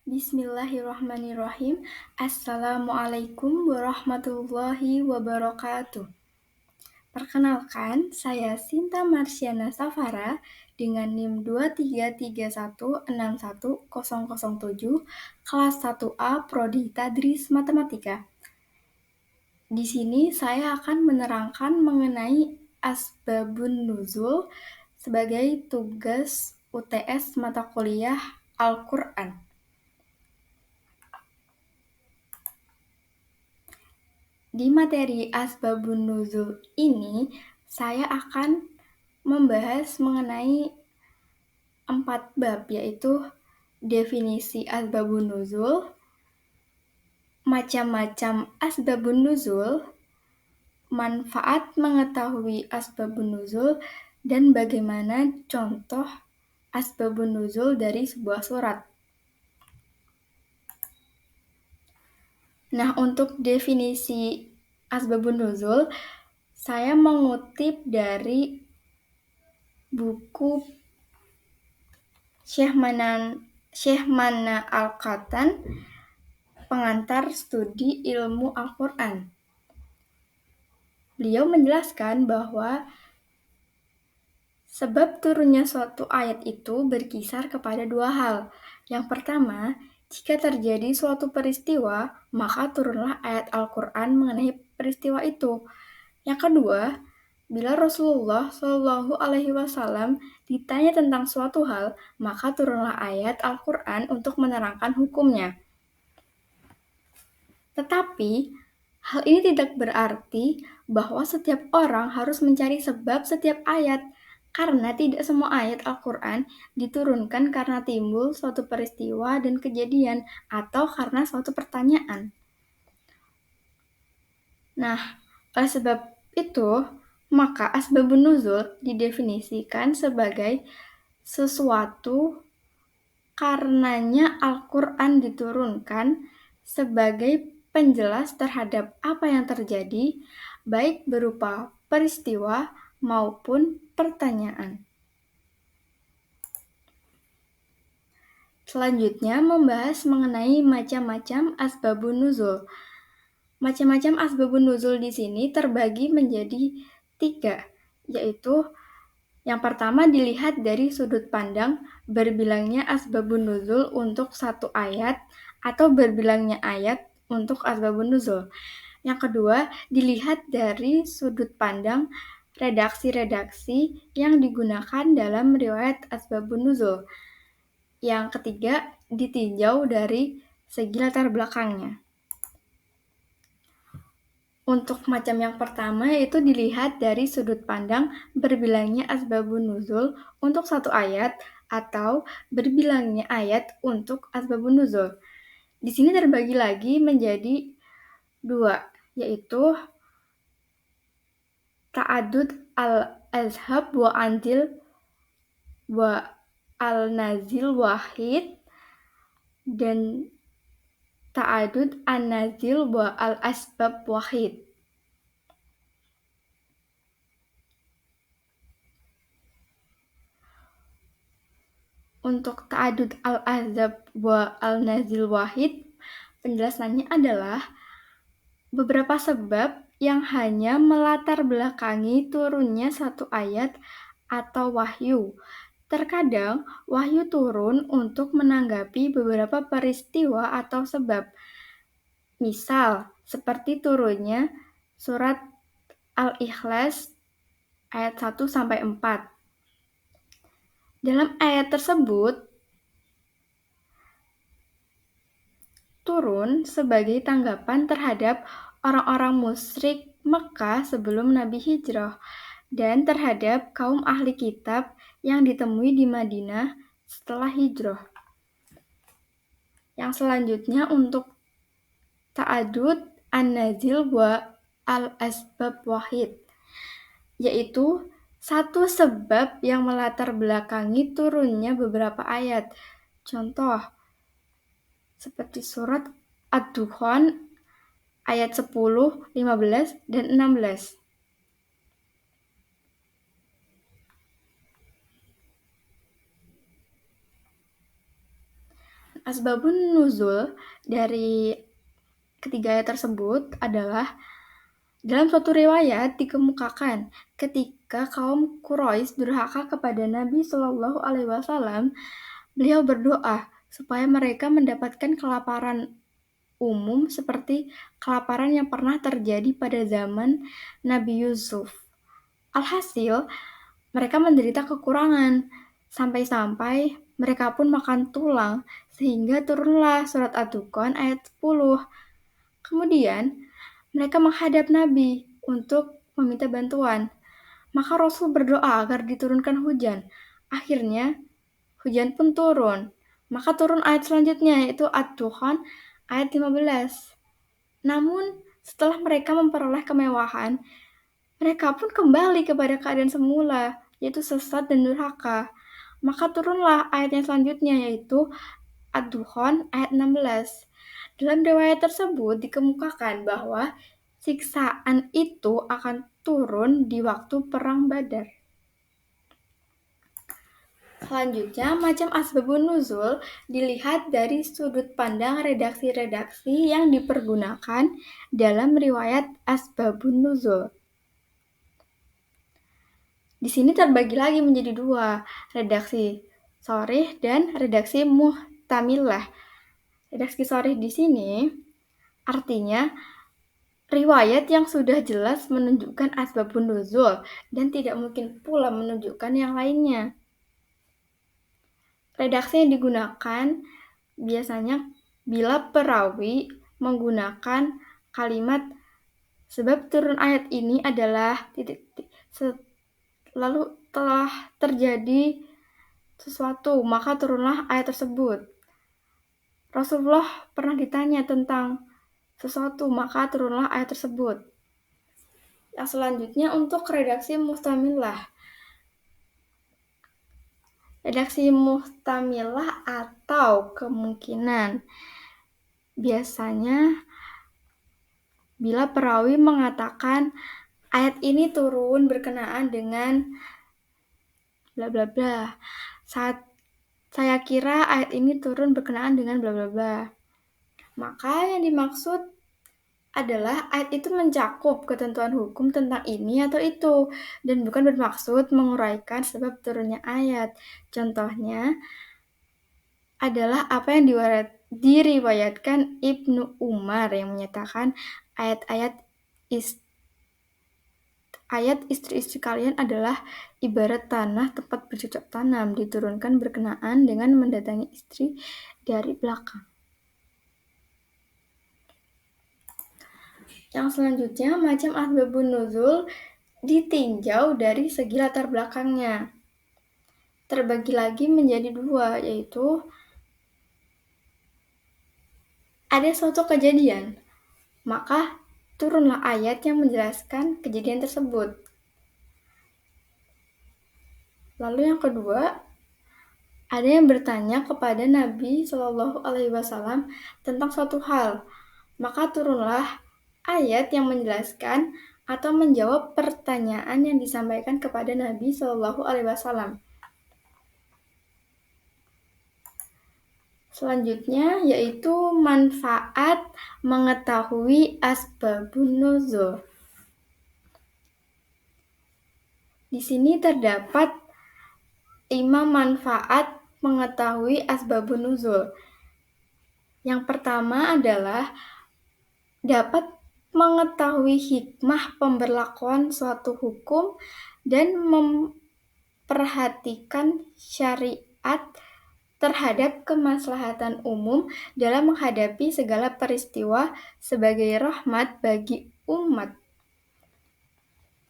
Bismillahirrahmanirrahim. Assalamualaikum warahmatullahi wabarakatuh. Perkenalkan, saya Sinta Marsyana Safara dengan NIM 233161007, kelas 1A Prodi Tadris Matematika. Di sini saya akan menerangkan mengenai asbabun nuzul sebagai tugas UTS mata kuliah Al-Quran. Di materi asbabun nuzul ini, saya akan membahas mengenai 4 bab, yaitu definisi asbabun nuzul, macam-macam asbabun nuzul, manfaat mengetahui asbabun nuzul, dan bagaimana contoh asbabun nuzul dari sebuah surat. Nah, untuk definisi asbabun nuzul, saya mengutip dari buku Syekh Mana Al-Qatan, pengantar studi ilmu Al-Quran. Beliau menjelaskan bahwa sebab turunnya suatu ayat itu berkisar kepada 2 hal. Yang pertama, jika terjadi suatu peristiwa, maka turunlah ayat Al-Quran mengenai peristiwa itu. Yang kedua, bila Rasulullah Shallallahu Alaihi Wasallam ditanya tentang suatu hal, maka turunlah ayat Al-Quran untuk menerangkan hukumnya. Tetapi, hal ini tidak berarti bahwa setiap orang harus mencari sebab setiap ayat, karena tidak semua ayat Al-Quran diturunkan karena timbul suatu peristiwa dan kejadian atau karena suatu pertanyaan. Nah, oleh sebab itu, maka asbabun nuzul didefinisikan sebagai sesuatu karenanya Al-Quran diturunkan sebagai penjelas terhadap apa yang terjadi, baik berupa peristiwa maupun pertanyaan. Selanjutnya membahas mengenai macam-macam asbabun nuzul. Macam-macam asbabun nuzul di sini terbagi menjadi 3, yaitu yang pertama dilihat dari sudut pandang berbilangnya asbabun nuzul untuk satu ayat atau berbilangnya ayat untuk asbabun nuzul. Yang kedua, dilihat dari sudut pandang redaksi-redaksi yang digunakan dalam riwayat asbabun nuzul. Yang ketiga, ditinjau dari segi latar belakangnya. Untuk macam yang pertama yaitu dilihat dari sudut pandang berbilangnya asbabun nuzul untuk satu ayat atau berbilangnya ayat untuk asbabun nuzul. Di sini terbagi lagi menjadi 2, yaitu ta'adud al-azhab wa al-nazil wahid dan ta'adud an-nazil wa al-asbab wahid. Untuk ta'adud al-azhab wa al-nazil wahid, penjelasannya adalah beberapa sebab yang hanya melatar belakangi turunnya satu ayat atau wahyu. Terkadang, wahyu turun untuk menanggapi beberapa peristiwa atau sebab. Misal, seperti turunnya surat Al-Ikhlas ayat 1-4. Dalam ayat tersebut, turun sebagai tanggapan terhadap orang-orang musyrik Mekah sebelum Nabi hijrah dan terhadap kaum ahli kitab yang ditemui di Madinah setelah hijrah. Yang selanjutnya untuk ta'adud an-nazil wa al-asbab wahid, yaitu satu sebab yang melatar belakangi turunnya beberapa ayat. Contoh, seperti surat Ad-Dukhan ayat 10, 15, dan 16. Asbabun nuzul dari ketiga ayat tersebut adalah dalam suatu riwayat dikemukakan ketika kaum Quraisy durhaka kepada Nabi Shallallahu Alaihi Wasallam, beliau berdoa supaya mereka mendapatkan kelaparan umum seperti kelaparan yang pernah terjadi pada zaman Nabi Yusuf. Alhasil, mereka menderita kekurangan, sampai-sampai mereka pun makan tulang, sehingga turunlah surat Ad-Dukhan ayat 10. Kemudian, mereka menghadap Nabi untuk meminta bantuan. Maka Rasul berdoa agar diturunkan hujan. Akhirnya, hujan pun turun. Maka turun ayat selanjutnya, yaitu Ad-Dukhan ayat 15. Namun, setelah mereka memperoleh kemewahan, mereka pun kembali kepada keadaan semula, yaitu sesat dan durhaka. Maka turunlah ayat yang selanjutnya, yaitu Ad-Dukhan ayat 16. Dalam riwayat tersebut dikemukakan bahwa siksaan itu akan turun di waktu perang Badar. Selanjutnya, macam asbabun nuzul dilihat dari sudut pandang redaksi-redaksi yang dipergunakan dalam riwayat asbabun nuzul. Di sini terbagi lagi menjadi dua, redaksi sharih dan redaksi muhtamilah. Redaksi sharih di sini artinya riwayat yang sudah jelas menunjukkan asbabun nuzul dan tidak mungkin pula menunjukkan yang lainnya. Redaksi yang digunakan biasanya bila perawi menggunakan kalimat sebab turun ayat ini adalah lalu telah terjadi sesuatu, maka turunlah ayat tersebut. Rasulullah pernah ditanya tentang sesuatu, maka turunlah ayat tersebut. Yang selanjutnya untuk redaksi muhtamilah. Redaksi muhtamilah atau kemungkinan. Biasanya bila perawi mengatakan ayat ini turun berkenaan dengan bla bla bla. Saat saya kira ayat ini turun berkenaan dengan bla bla bla. Maka yang dimaksud adalah ayat itu mencakup ketentuan hukum tentang ini atau itu dan bukan bermaksud menguraikan sebab turunnya ayat. Contohnya adalah apa yang diriwayatkan Ibnu Umar yang menyatakan ayat istri-istri kalian adalah ibarat tanah tempat bercocok tanam, diturunkan berkenaan dengan mendatangi istri dari belakang. Yang selanjutnya, macam asbabun nuzul ditinjau dari segi latar belakangnya. Terbagi lagi menjadi dua, yaitu ada suatu kejadian, maka turunlah ayat yang menjelaskan kejadian tersebut. Lalu yang kedua, ada yang bertanya kepada Nabi Shallallahu Alaihi Wasallam tentang suatu hal, maka turunlah ayat yang menjelaskan atau menjawab pertanyaan yang disampaikan kepada Nabi Shallallahu Alaihi Wasallam. Selanjutnya yaitu manfaat mengetahui asbabun nuzul. Di sini terdapat 5 manfaat mengetahui asbabun nuzul. Yang pertama adalah dapat mengetahui hikmah pemberlakuan suatu hukum dan memperhatikan syariat terhadap kemaslahatan umum dalam menghadapi segala peristiwa sebagai rahmat bagi umat.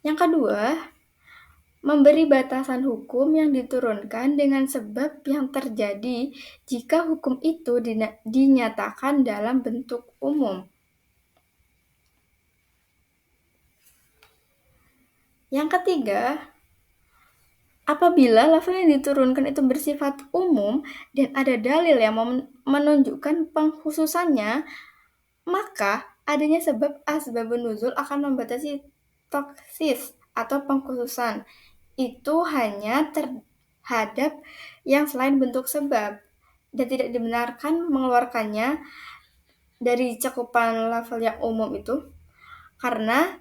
Yang kedua, memberi batasan hukum yang diturunkan dengan sebab yang terjadi jika hukum itu dinyatakan dalam bentuk umum. Yang ketiga, apabila lafaz yang diturunkan itu bersifat umum dan ada dalil yang menunjukkan pengkhususannya, maka adanya sebab asbabun nuzul akan membatasi taksis atau pengkhususan itu hanya terhadap yang selain bentuk sebab. dan tidak dibenarkan mengeluarkannya dari cakupan lafal yang umum itu karena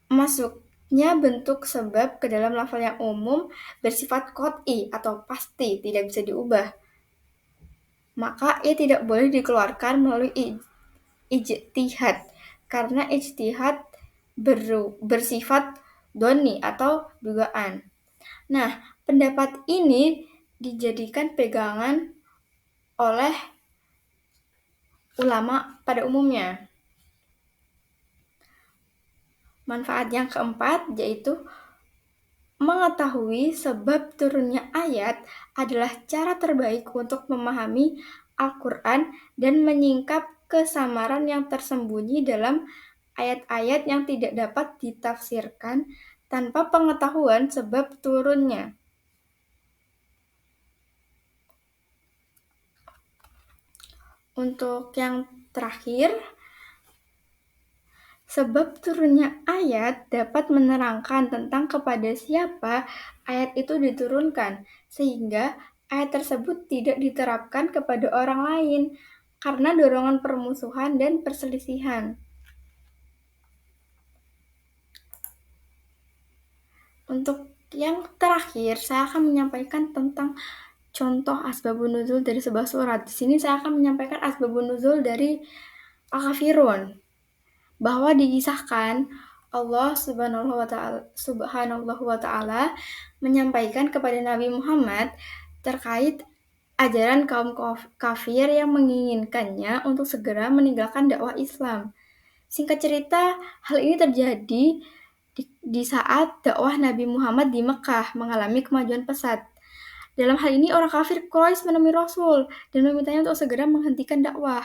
masuknya bentuk sebab ke dalam lafal yang umum bersifat qot'i atau pasti, tidak bisa diubah. Maka ia tidak boleh dikeluarkan melalui ijtihad karena ijtihad bersifat doni atau dugaan. Nah, pendapat ini dijadikan pegangan oleh ulama pada umumnya. Manfaat yang keempat yaitu mengetahui sebab turunnya ayat adalah cara terbaik untuk memahami Al-Quran dan menyingkap kesamaran yang tersembunyi dalam ayat-ayat yang tidak dapat ditafsirkan tanpa pengetahuan sebab turunnya. Untuk yang terakhir, sebab turunnya ayat dapat menerangkan tentang kepada siapa ayat itu diturunkan, sehingga ayat tersebut tidak diterapkan kepada orang lain karena dorongan permusuhan dan perselisihan. Untuk yang terakhir, saya akan menyampaikan tentang contoh asbabun nuzul dari sebuah surat. Di sini saya akan menyampaikan asbabun nuzul dari Al-Kafirun, bahwa dikisahkan Allah Subhanahu wa Ta'ala menyampaikan kepada Nabi Muhammad terkait ajaran kaum kafir yang menginginkannya untuk segera meninggalkan dakwah Islam. Singkat cerita, hal ini terjadi di saat dakwah Nabi Muhammad di Mekah mengalami kemajuan pesat. Dalam hal ini, orang kafir Quraisy menemui Rasul dan memintanya untuk segera menghentikan dakwah.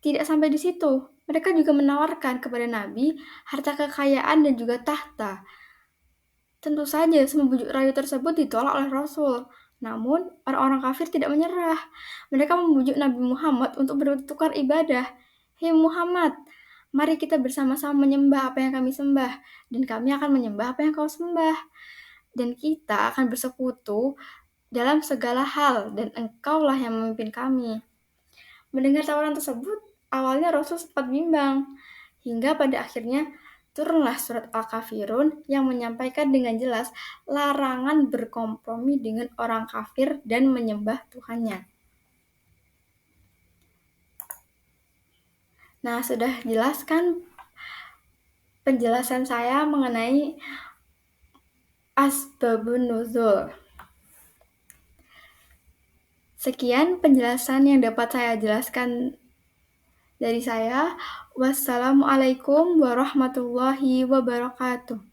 Tidak sampai di situ, mereka juga menawarkan kepada Nabi harta kekayaan dan juga tahta. Tentu saja, semua bujuk rayu tersebut ditolak oleh Rasul. Namun, orang-orang kafir tidak menyerah. Mereka membujuk Nabi Muhammad untuk bertukar ibadah. Hei Muhammad, mari kita bersama-sama menyembah apa yang kami sembah, dan kami akan menyembah apa yang kau sembah. Dan kita akan bersekutu dalam segala hal, dan engkaulah yang memimpin kami. Mendengar tawaran tersebut, awalnya Rasul sempat bimbang, hingga pada akhirnya turunlah surat Al-Kafirun yang menyampaikan dengan jelas larangan berkompromi dengan orang kafir dan menyembah Tuhannya. Nah, sudah jelaskan penjelasan saya mengenai asbabun nuzul. Sekian penjelasan yang dapat saya jelaskan dari saya. Wassalamualaikum warahmatullahi wabarakatuh.